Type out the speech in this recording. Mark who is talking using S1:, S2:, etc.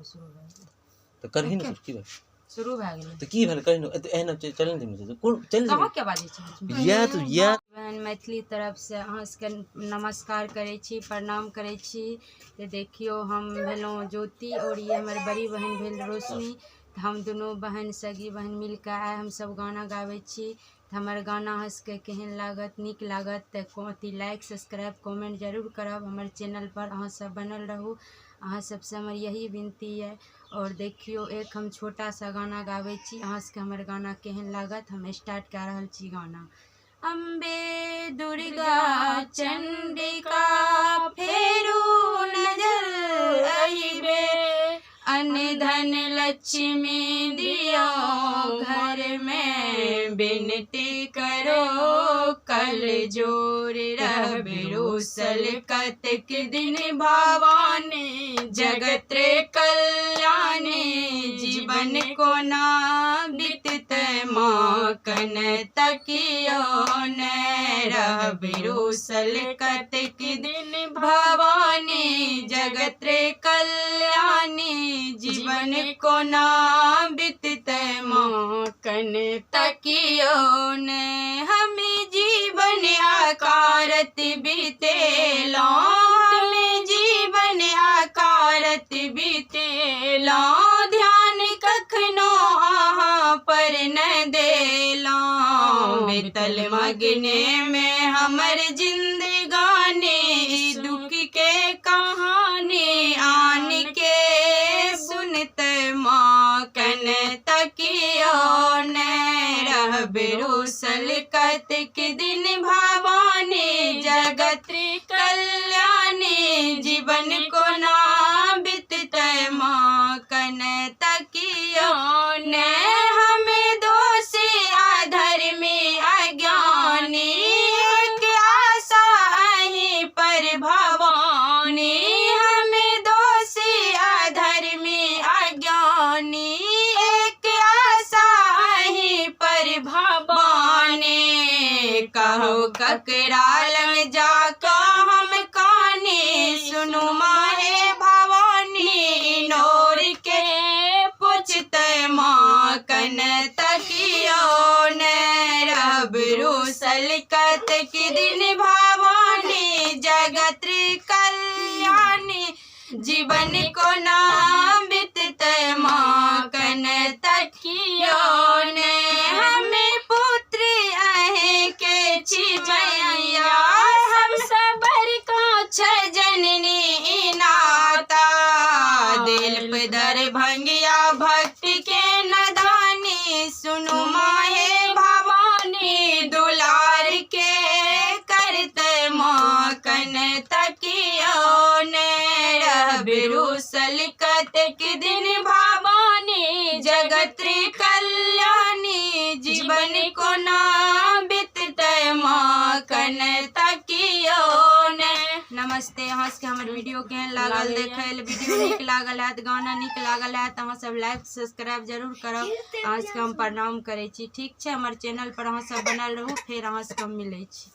S1: शुरू भए गेलै
S2: तो करही न की भाई
S1: शुरू भए गेलै
S2: तो की भेल करही न तो एहन चैलेंज दे मुझे कोन चैलेंज
S1: कहाँ के बाजै छी
S2: या तो या
S1: बहन मैथिली तरफ से अहाँ सबके नमस्कार करै छी प्रणाम करै छी। तो देखियो हम भेलहुँ ज्योति और ये हमर बड़ी बहन भेल रोशनी। हम दुनू बहन सगी बहन मिलके आइ हमसब गाना गाबै छी। हमर गाना अहाँ सबके केहन लागत नीक लागत तो अथी लाइक सब्सक्राइब कमेंट जरूर करब। हमर चैनल पर अहाँ सब बनल रहू। अहाँ सबसे हमर यही विनती है। और देखियो एक हम छोटा सा गाना गाबै छी अहाँ सबके हमर गाना केहन लागत। हम स्टार्ट कऽ रहल छी गाना। अम्बे दुर्गा चंडिका फेरू नजर अइबे अन्न धन लक्ष्मी दियो घर में बिनती करो कल जोर रहबे रोसल कतक दिन भवानी जगत कल्याणी जीवन को ना बीतत माकन तकियो न रहबे रोसल कतक दिन भवानी जगत कल्याणी जीवन को ना बीतत माकन तकियो न हमें जीवन आकारत बीतेला हमें जीवन आकारत बीतेला ध्यान कखनो आहाँ पर न देला बेतल मगने में हमर जिंदगानी दुख के कहानी आन के सुनत माकन तकियो न रहबे रोसल कतक दिन भवानी जगत कल्याणी जीवन को ना बीतत माकन तकियो न हमें दोष अधर्मी अज्ञानी एक आशा अहीं पर भवानी हमें दोष अधर्मी अज्ञानी एक आशा अहीं पर भवानी कहो ककरा लंग जाका हम कानी सुनु माहे भवानी नोर के पुछत माकन तकियो न रब रोसल कतक दिन भवानी जगत कल्याणी जीवन को ना बीतत माकन तकियो न हमें पुत्र अहें के छी मैया हम सबर को छ जननी नाता दिल पे दर भंगिया भक्ति के नदानी सुनु माहे भवानी दुलार के करत माकन तकियो न रहबे रोसल कतक दिन भवानी जगत कल्याणी जीवन को ना बीतत माकन तकियो न। नमस्ते अहाँ सबके हमर वीडियो केहन लागल देखै ले वीडियो नीक लागल है गाना नीक लागल है तो अहाँ सब लाइक सब्सक्राइब जरूर करब। अहाँ सबके हम प्रणाम करै छी। ठीक छै हमर चैनल पर अहाँ सब बनल रहू फिर अहाँ सबके हम मिलै छी।